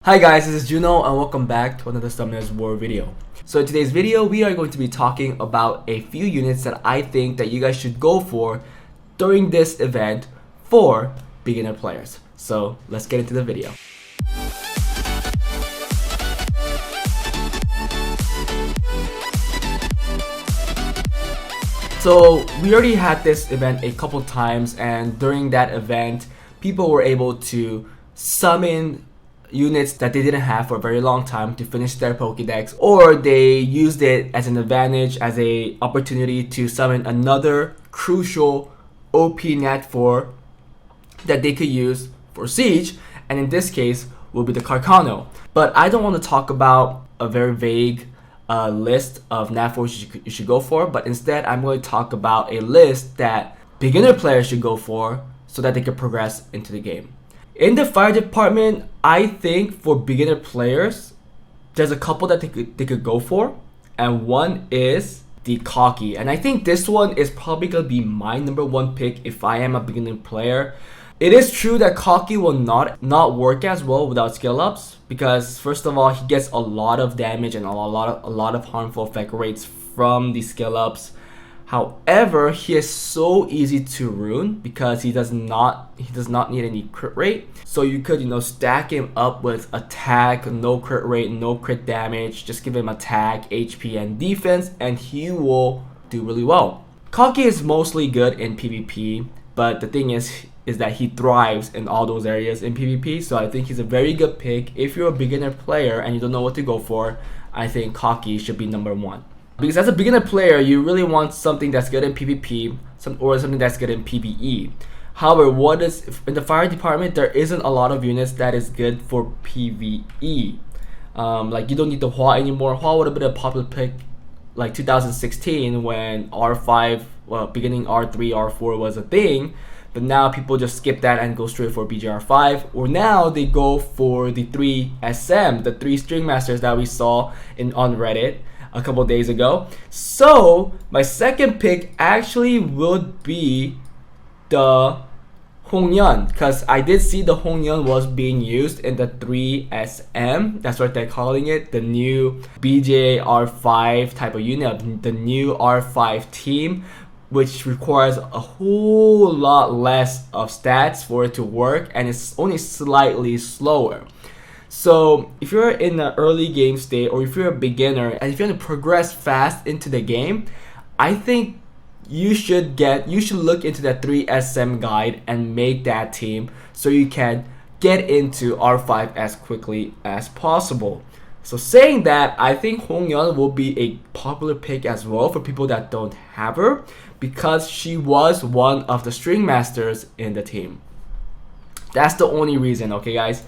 Hi guys, this is Juno and welcome back to another Summoners War video. So in today's video, we are going to be talking about a few units that I think that you guys should go for during this event for beginner players. So let's get into the video. So we already had this event a couple times, and during that event, people were able to summon units that they didn't have for a very long time to finish their Pokédex, or they used it as an advantage, as a opportunity to summon another crucial OP Nat 4 that they could use for Siege, and in this case will be the Carcano. But I don't want to talk about a very vague list of Nat 4s you should go for, but instead I'm going to talk about a list that beginner players should go for so that they can progress into the game. In the fire department, I think for beginner players, there's a couple that they could go for, and one is the Cocky. And I think this one is probably gonna be my number one pick if I am a beginner player. It is true that Cocky will not work as well without skill ups, because first of all, he gets a lot of damage and a lot of harmful effect rates from the skill ups. However, he is so easy to rune because he does not need any crit rate. So you could, stack him up with attack, no crit rate, no crit damage. Just give him attack, HP, and defense, and he will do really well. Cocky is mostly good in PvP, but the thing is that he thrives in all those areas in PvP. So I think he's a very good pick. If you're a beginner player and you don't know what to go for, I think Cocky should be number one. Because as a beginner player, you really want something that's good in PvP, or something that's good in PvE. However, in the fire department, there isn't a lot of units that is good for PvE. Like you don't need the Hua anymore. Hua would have been a popular pick like 2016 when R5, beginning R3, R4 was a thing. But now people just skip that and go straight for BGR5, or now they go for the 3 SM, the 3 String Masters that we saw on Reddit a couple days ago. So my second pick actually would be the Hongyun, because I did see the Hongyun was being used in the 3SM. That's what they're calling it, the new BJR5 type of unit, the new R5 team, which requires a whole lot less of stats for it to work, and it's only slightly slower. So if you're in the early game state, or if you're a beginner and if you want to progress fast into the game, I think you should look into that 3SM guide and make that team so you can get into R5 as quickly as possible. So saying that, I think Hongyun will be a popular pick as well for people that don't have her, because she was one of the String Masters in the team. That's the only reason, okay guys?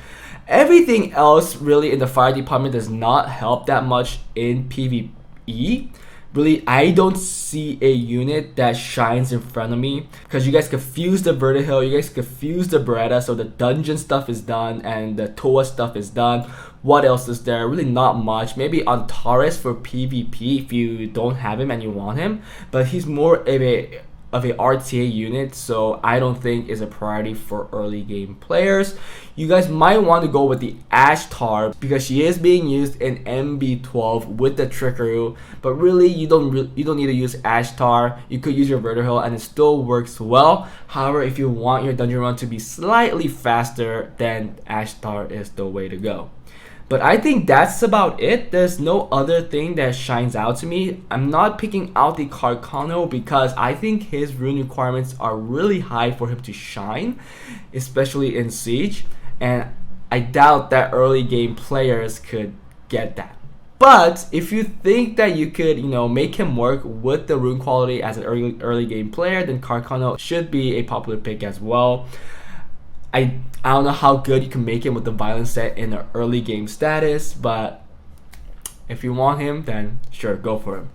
Everything else really in the fire department does not help that much in PvE. Really, I don't see a unit that shines in front of me, because you guys could fuse the Vertihill, you guys could fuse the Beretta, so the dungeon stuff is done and the Toa stuff is done. What else is there? Really not much. Maybe Antares for PvP if you don't have him and you want him, but he's more of a RTA unit, so I don't think is a priority for early game players. You guys might want to go with the Ashtar because she is being used in MB12 with the Trickaroo, but really you don't need to use Ashtar. You could use your Vertihill and it still works well. However, if you want your dungeon run to be slightly faster, then Ashtar is the way to go. But I think that's about it. There's no other thing that shines out to me. I'm not picking out the Carcano because I think his rune requirements are really high for him to shine, especially in Siege. And I doubt that early game players could get that. But if you think that you could, make him work with the rune quality as an early game player, then Carcano should be a popular pick as well. I don't know how good you can make him with the violence set in an early game status, but if you want him, then sure, go for him.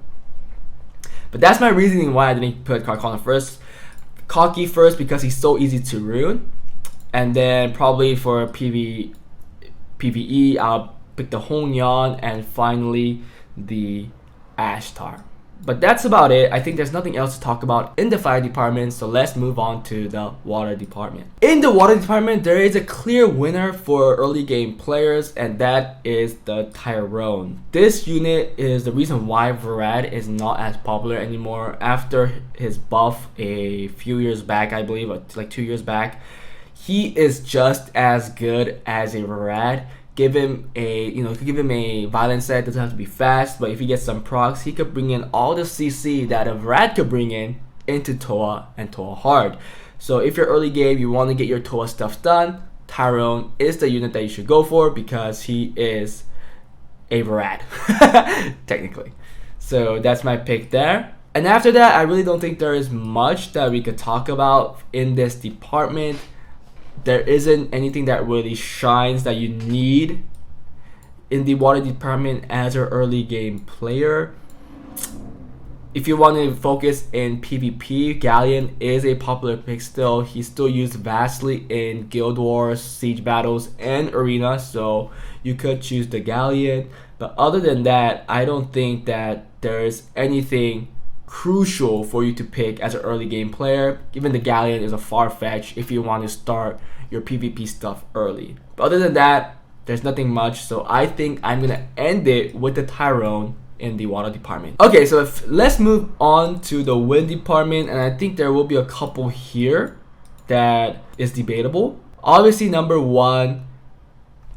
But that's my reasoning why I didn't put Carcano first. Cocky first because he's so easy to rune, and then probably for PvE, I'll pick the Hongyun, and finally the Ashtar. But that's about it. I think there's nothing else to talk about in the fire department, so let's move on to the water department. In the water department, there is a clear winner for early game players, and that is the Tyrone. This unit is the reason why Varad is not as popular anymore after his buff a few years back, I believe, like 2 years back. He is just as good as a Varad. Give him a, give him a violence set, doesn't have to be fast, but if he gets some procs, he could bring in all the CC that a Vrad could bring in into Toa and Toa hard. So if you're early game, you want to get your Toa stuff done, Tyrone is the unit that you should go for because he is a Vrad, technically. So that's my pick there. And after that, I really don't think there is much that we could talk about in this department. There isn't anything that really shines that you need in the water department as an early game player. If you want to focus in PvP, Galleon is a popular pick still. He's still used vastly in Guild Wars, Siege Battles, and Arena, so you could choose the Galleon. But other than that, I don't think that there's anything crucial for you to pick as an early game player. Even the Galleon is a far-fetched if you want to start your PvP stuff early. But other than that, there's nothing much, so I think I'm gonna end it with the Tyrone in the water department. Okay, so let's move on to the wind department, and I think there will be a couple here that is debatable. Obviously, number one,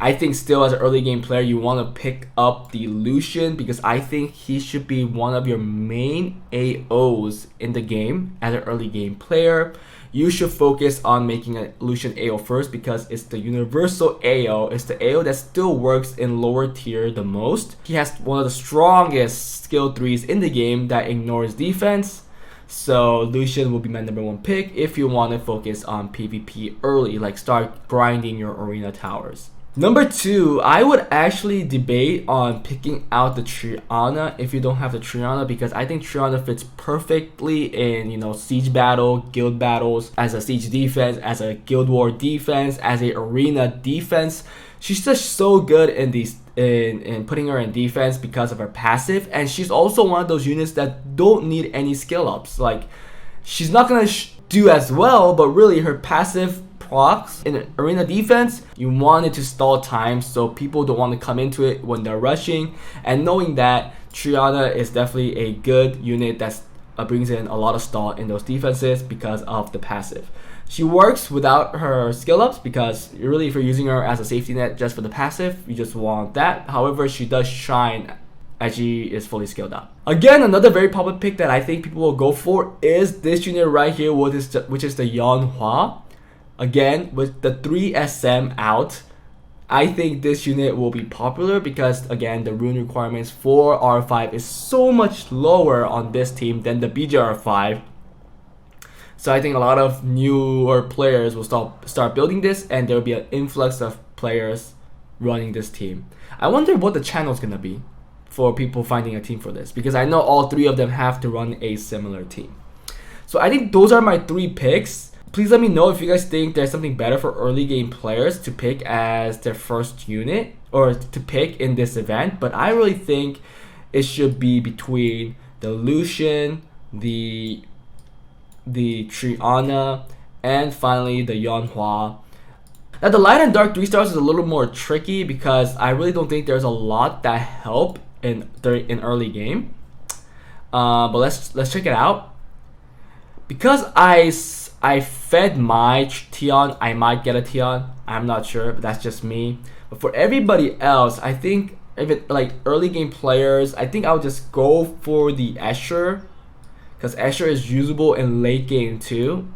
I think still as an early game player, you want to pick up the Lucian because I think he should be one of your main AOs in the game as an early game player. You should focus on making a Lucian AO first because it's the universal AO. It's the AO that still works in lower tier the most. He has one of the strongest skill 3s in the game that ignores defense. So Lucian will be my number one pick if you want to focus on PvP early, like start grinding your arena towers. Number two, I would actually debate on picking out the Triana if you don't have the Triana because I think Triana fits perfectly in, siege battle, guild battles, as a siege defense, as a guild war defense, as a arena defense. She's just so good in these in putting her in defense because of her passive, and she's also one of those units that don't need any skill ups. Like, she's not gonna do as well, but really her passive procs in arena defense, you want it to stall time so people don't want to come into it when they're rushing. And knowing that, Triana is definitely a good unit that brings in a lot of stall in those defenses because of the passive. She works without her skill ups because really if you're using her as a safety net just for the passive, you just want that. However, she does shine as she is fully skilled up. Again, another very popular pick that I think people will go for is this unit right here, which is the Yanhua. Again, with the 3 SM out, I think this unit will be popular because, again, the rune requirements for R5 is so much lower on this team than the BJR5. So I think a lot of newer players will start building this, and there will be an influx of players running this team. I wonder what the channel is going to be for people finding a team for this, because I know all 3 of them have to run a similar team. So I think those are my 3 picks. Please let me know if you guys think there's something better for early game players to pick as their first unit or to pick in this event. But I really think it should be between the Lucian, the Triana, and finally the Yanhua. Now the light and dark 3 stars is a little more tricky because I really don't think there's a lot that help in early game. But let's check it out. Because I fed my Tion, I might get a Tion. I'm not sure, but that's just me. But for everybody else, I think if it like early game players, I think I'll just go for the Escher because Escher is usable in late game too.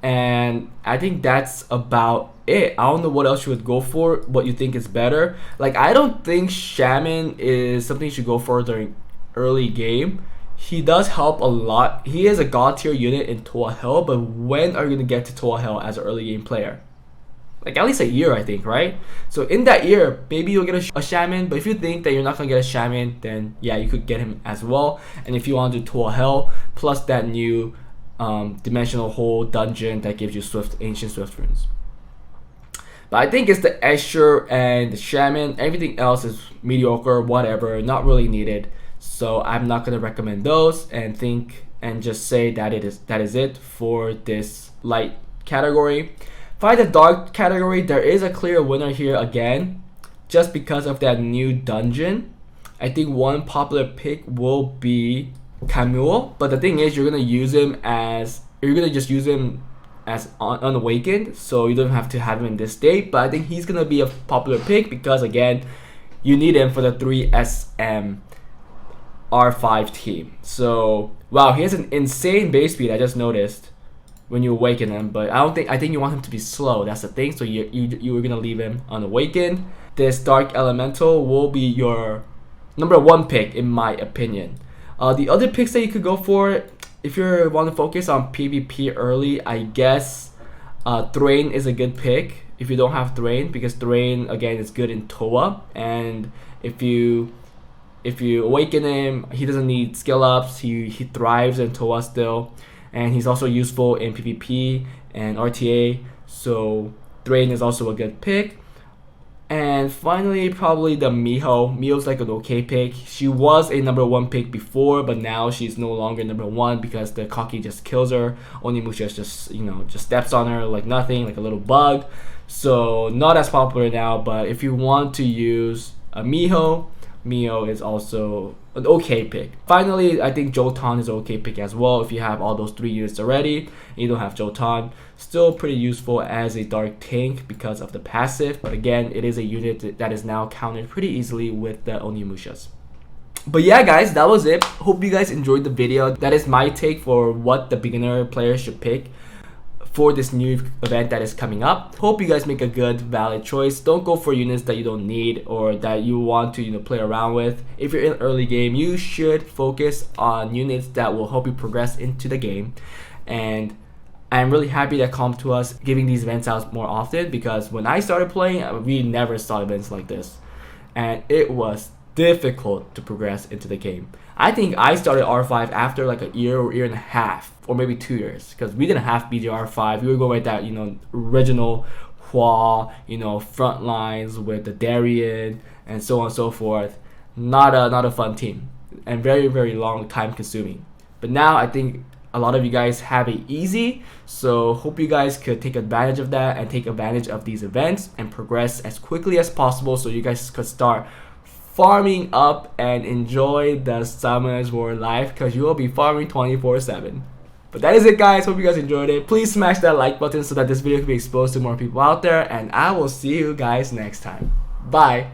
And I think that's about it. I don't know what else you would go for, what you think is better. Like, I don't think Shaman is something you should go for during early game. He does help a lot. He is a god tier unit in Toa Hell, but when are you going to get to Toa Hell as an early game player? Like at least a year, I think, right? So in that year, maybe you'll get a Shaman, but if you think that you're not going to get a Shaman, then yeah, you could get him as well. And if you want to do Toa Hell, plus that new dimensional hole dungeon that gives you ancient swift runes. But I think it's the Escher and the Shaman. Everything else is mediocre, whatever, not really needed. so I'm not gonna recommend those and just say that that is it for this light category. For the dark category, there is a clear winner here again, just because of that new dungeon. I think one popular pick will be Camille, but the thing is, you're gonna just use him as unawakened, so you don't have to have him in this state. But I think he's gonna be a popular pick because again, you need him for the 3SM R5 team. So wow, he has an insane base speed. I just noticed when you awaken him, but I think you want him to be slow. That's the thing. So you're gonna leave him unawakened. This Dark Elemental will be your number 1 pick in my opinion. The other picks that you could go for, if you want to focus on PvP early, I guess Thrain is a good pick if you don't have Thrain, because Thrain again is good in Toa, and if you awaken him, he doesn't need skill ups. He thrives in Toa still, and he's also useful in PvP and RTA. So Thrain is also a good pick. And finally, probably the Miho. Miho's like an okay pick. She was a number 1 pick before, but now she's no longer number 1 because the Kaki just kills her. Onimusha just steps on her like nothing, like a little bug. So not as popular now. But if you want to use a Miho is also an okay pick. Finally, I think Jotan is an okay pick as well. If you have all those 3 units already and you don't have Jotan, still pretty useful as a dark tank because of the passive, but again, it is a unit that is now counted pretty easily with the Onimushas. But yeah guys, that was it. Hope you guys enjoyed the video. That is my take for what the beginner player should pick for this new event that is coming up. Hope you guys make a good, valid choice. Don't go for units that you don't need or that you want to play around with. If you're in early game, you should focus on units that will help you progress into the game. And I'm really happy that Come To Us giving these events out more often, because when I started playing, we never saw events like this, and it was difficult to progress into the game. I think I started R5 after like a year or year and a half, or maybe 2 years, because we didn't have BGR5. We were going with that original Hua, front lines with the Darien and so on and so forth. Not a fun team, and very, very long time consuming. But now I think a lot of you guys have it easy, so hope you guys could take advantage of that and take advantage of these events and progress as quickly as possible, so you guys could start farming up and enjoy the Summoners War life, because you will be farming 24/7. But that is it guys, hope you guys enjoyed it. Please smash that like button so that this video can be exposed to more people out there, and I will see you guys next time. Bye.